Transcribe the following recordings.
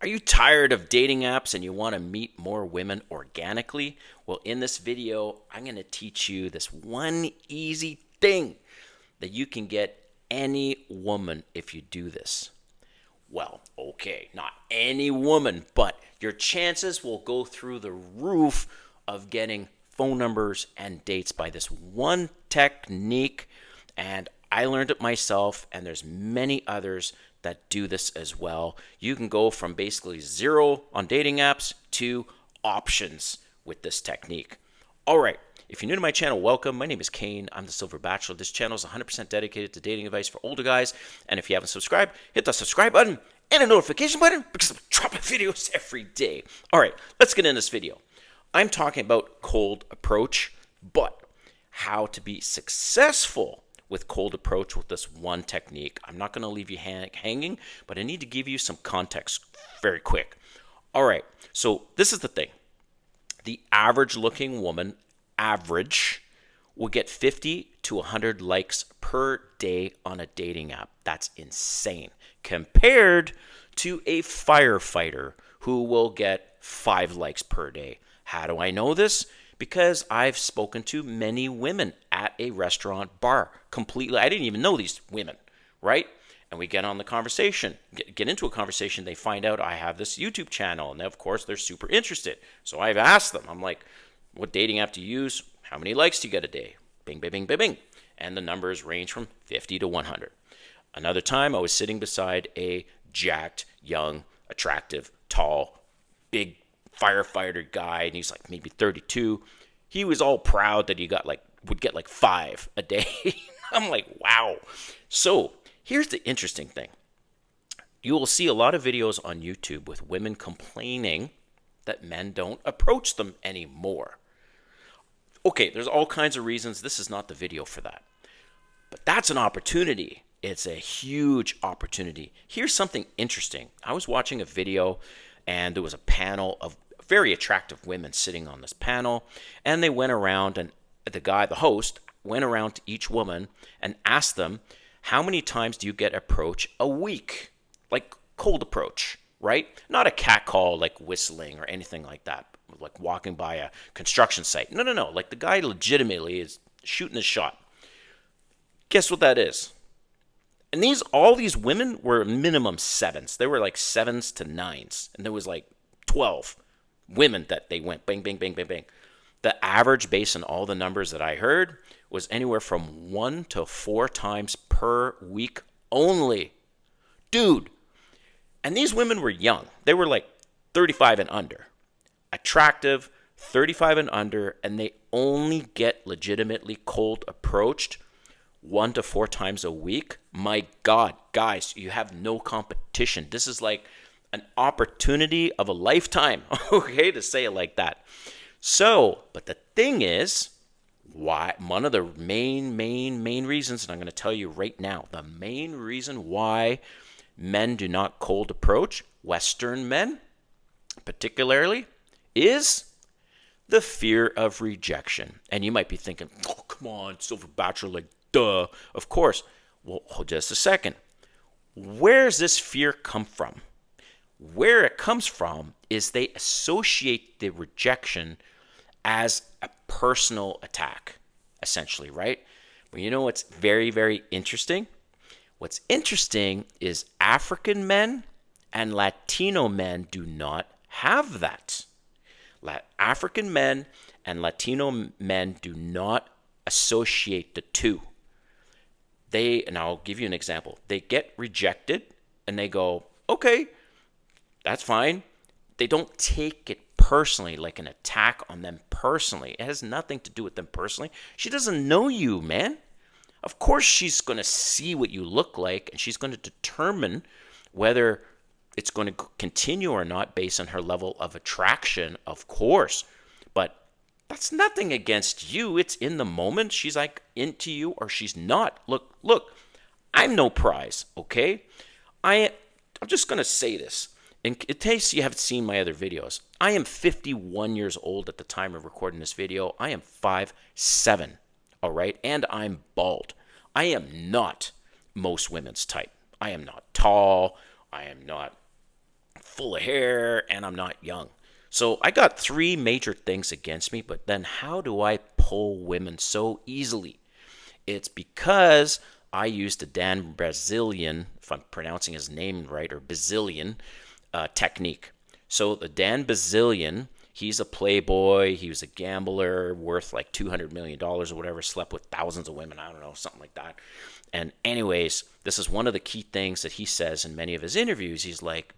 Are you tired of dating apps and you want to meet more women organically? Well, in this video, I'm going to teach you this one easy thing that you can get any woman if you do this. Well, okay, not any woman, but your chances will go through the roof of getting phone numbers and dates by this one technique. And I learned it myself, and there's many others that do this as well. You can go from basically zero on dating apps to options with this technique. All right, if you're new to my channel, welcome. My name is Kane. I'm the Silver Bachelor. This channel is 100% dedicated to dating advice for older guys. And if you haven't subscribed, hit the subscribe button and a notification button because I'm dropping videos every day. All right, let's get in this video. I'm talking about cold approach, but how to be successful with cold approach with this one technique. I'm not going to leave you hanging, but I need to give you some context very quick. All right, so this is the thing. The average looking woman, will get 50 to 100 likes per day on a dating app. That's insane. Compared to a firefighter who will get 5 likes per day. How do I know this? Because I've spoken to many women at a restaurant bar completely. I didn't even know these women, right? And we get on the conversation, get into a conversation. They find out I have this YouTube channel. And of course, they're super interested. So I've asked them, I'm like, what dating app do you use? How many likes do you get a day? Bing, bing, bing, bing, bing. And the numbers range from 50 to 100. Another time, I was sitting beside a jacked, young, attractive, tall, big firefighter guy, and he's like maybe 32. He was all proud that he would get like 5 a day. I'm like, wow. So here's the interesting thing. You will see a lot of videos on YouTube with women complaining that men don't approach them anymore. Okay, there's all kinds of reasons. This is not the video for that. But that's an opportunity. It's a huge opportunity. Here's something interesting. I was watching a video, and there was a panel of very attractive women sitting on this panel, and they went around, and the host, went around to each woman and asked them, how many times do you get approach a week? Like cold approach, right? Not a cat call like whistling or anything like that, like walking by a construction site. No. Like the guy legitimately is shooting his shot. Guess what that is? And all these women were minimum 7s. They were like 7s to 9s, and there was like 12 women that they went bang, bang, bang, bang, bang. The average, based on all the numbers that I heard, was anywhere from 1 to 4 times per week only. Dude. And these women were young. They were like 35 and under. Attractive, 35 and under, and they only get legitimately cold approached 1 to 4 times a week. My God, guys, you have no competition. This is like an opportunity of a lifetime, okay, to say it like that. So, but the thing is, why? One of the main reasons, and I'm going to tell you right now, the main reason why men do not cold approach, Western men particularly, is the fear of rejection. And you might be thinking, oh, come on, Silver Bachelor, like, duh. Of course. Well, hold just a second. Where's this fear come from? Where it comes from is they associate the rejection as a personal attack, essentially, right? But you know what's very, very interesting? What's interesting is African men and Latino men do not have that. African men and Latino men do not associate the two. And I'll give you an example. They get rejected and they go, okay, that's fine. They don't take it personally, like an attack on them personally. It has nothing to do with them personally. She doesn't know you, man. Of course she's going to see what you look like, and she's going to determine whether it's going to continue or not based on her level of attraction, of course. But that's nothing against you. It's in the moment. She's like into you or she's not. Look, I'm no prize, okay? I'm just going to say this. In case you haven't seen my other videos, I am 51 years old at the time of recording this video. I am 5'7", all right? And I'm bald. I am not most women's type. I am not tall. I am not full of hair, and I'm not young. So I got three major things against me, but then how do I pull women so easily? It's because I used the Dan Brazilian, if I'm pronouncing his name right, or Bazillion technique. So the Dan Bazillion, he's a playboy. He was a gambler worth like $200 million or whatever, slept with thousands of women. I don't know, something like that. And anyways, this is one of the key things that he says in many of his interviews. He's like,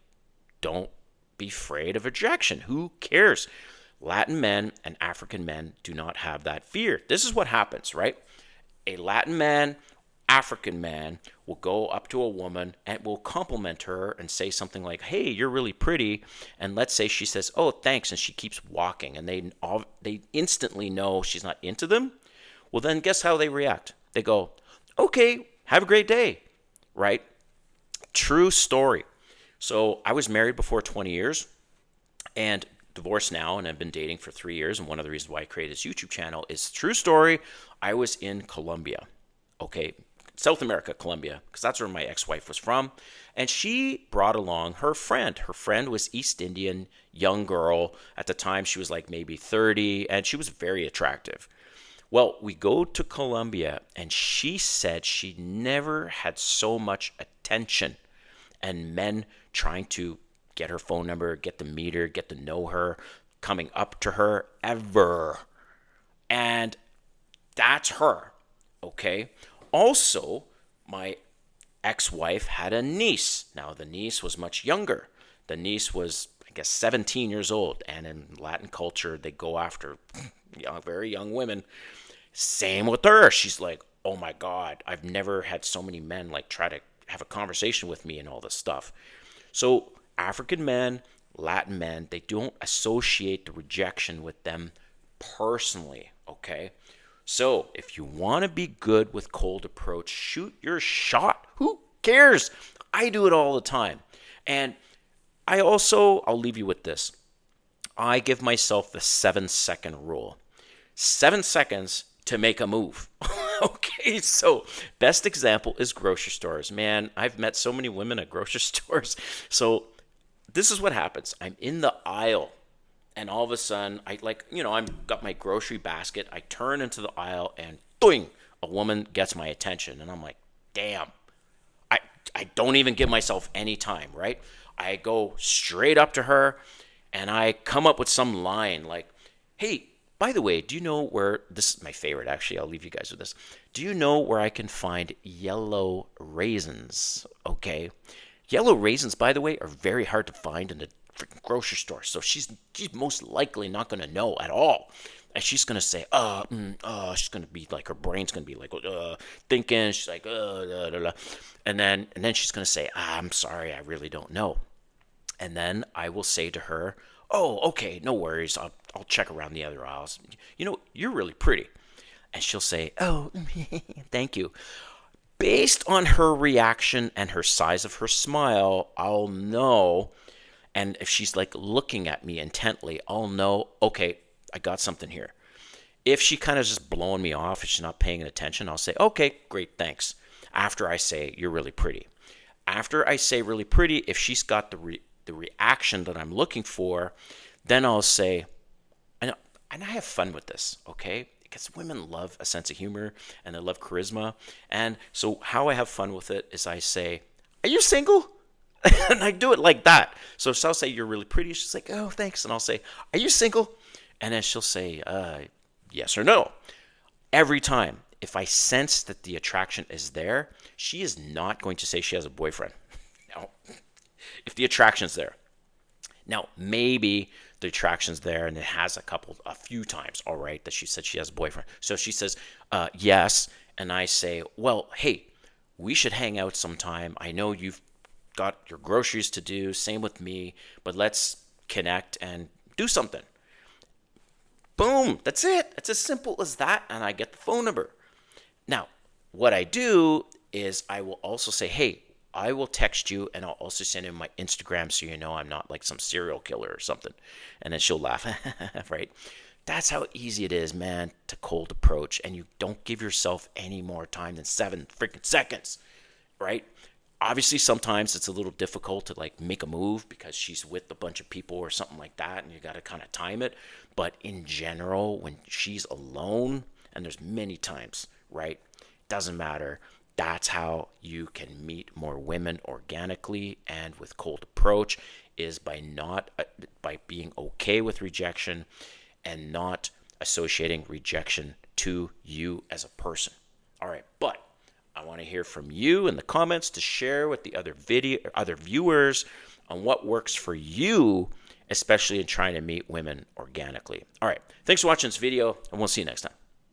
don't be afraid of rejection. Who cares? Latin men and African men do not have that fear. This is what happens, right? A Latin man, African man will go up to a woman and will compliment her and say something like, "Hey, you're really pretty." And let's say she says, "Oh, thanks," and she keeps walking, and they instantly know she's not into them. Well, then guess how they react? They go, "Okay, have a great day," right? True story. So I was married before 20 years and divorced now, and I've been dating for 3 years. And one of the reasons why I created this YouTube channel is true story. I was in Colombia, okay, South America, Colombia, because that's where my ex-wife was from. And she brought along her friend. Her friend was East Indian, young girl. At the time, she was like maybe 30, and she was very attractive. Well, we go to Colombia, and she said she never had so much attention and men trying to get her phone number, get to meet her, get to know her, coming up to her ever. And that's her, okay? Also, my ex-wife had a niece. Now, the niece was much younger. The niece was, I guess, 17 years old. And in Latin culture, they go after very young women. Same with her. She's like, oh my God, I've never had so many men like try to have a conversation with me and all this stuff. So African men, Latin men, they don't associate the rejection with them personally, okay? So if you want to be good with cold approach, shoot your shot. Who cares? I do it all the time. And I'll leave you with this. I give myself the 7-second rule. 7 seconds to make a move. Okay, so best example is grocery stores. Man, I've met so many women at grocery stores. So this is what happens. I'm in the aisle, and all of a sudden, I've got my grocery basket. I turn into the aisle, and boing, a woman gets my attention. And I'm like, damn, I don't even give myself any time, right? I go straight up to her, and I come up with some line like, hey, by the way, do you know where, this is my favorite actually, I'll leave you guys with this. Do you know where I can find yellow raisins? Okay. Yellow raisins, by the way, are very hard to find in the freaking grocery store. So she's most likely not going to know at all. And she's going to say, she's going to be like, her brain's going to be like, thinking. She's like, da, da, da. And then she's going to say, I'm sorry, I really don't know. And then I will say to her, oh, okay, no worries. I'll check around the other aisles. You know, you're really pretty. And she'll say, oh, thank you. Based on her reaction and her size of her smile, I'll know. And if she's like looking at me intently, I'll know, okay, I got something here. If she kind of just blowing me off, if she's not paying attention, I'll say, okay, great, thanks. After I say, you're really pretty. After I say really pretty, if she's got the reaction that I'm looking for, then I'll say, and I have fun with this, okay? Because women love a sense of humor and they love charisma. And so how I have fun with it is I say, are you single? And I do it like that. So I'll say, you're really pretty. She's like, oh, thanks. And I'll say, are you single? And then she'll say, yes or no. Every time, if I sense that the attraction is there, she is not going to say she has a boyfriend. No. If the attraction's there. Now, maybe the attraction's there and it has a few times, all right, that she said she has a boyfriend. So she says, yes. And I say, well, hey, we should hang out sometime. I know you've got your groceries to do. Same with me. But let's connect and do something. Boom. That's it. It's as simple as that. And I get the phone number. Now, what I do is I will also say, hey, I will text you and I'll also send you my Instagram so you know I'm not like some serial killer or something. And then she'll laugh, right? That's how easy it is, man, to cold approach. And you don't give yourself any more time than 7 freaking seconds, right? Obviously, sometimes it's a little difficult to like make a move because she's with a bunch of people or something like that, and you got to kind of time it. But in general, when she's alone, and there's many times, right? Doesn't matter. That's how you can meet more women organically and with cold approach, is by not by being okay with rejection and not associating rejection to you as a person. All right, but I want to hear from you in the comments to share with the other viewers on what works for you, especially in trying to meet women organically. All right, thanks for watching this video, and we'll see you next time.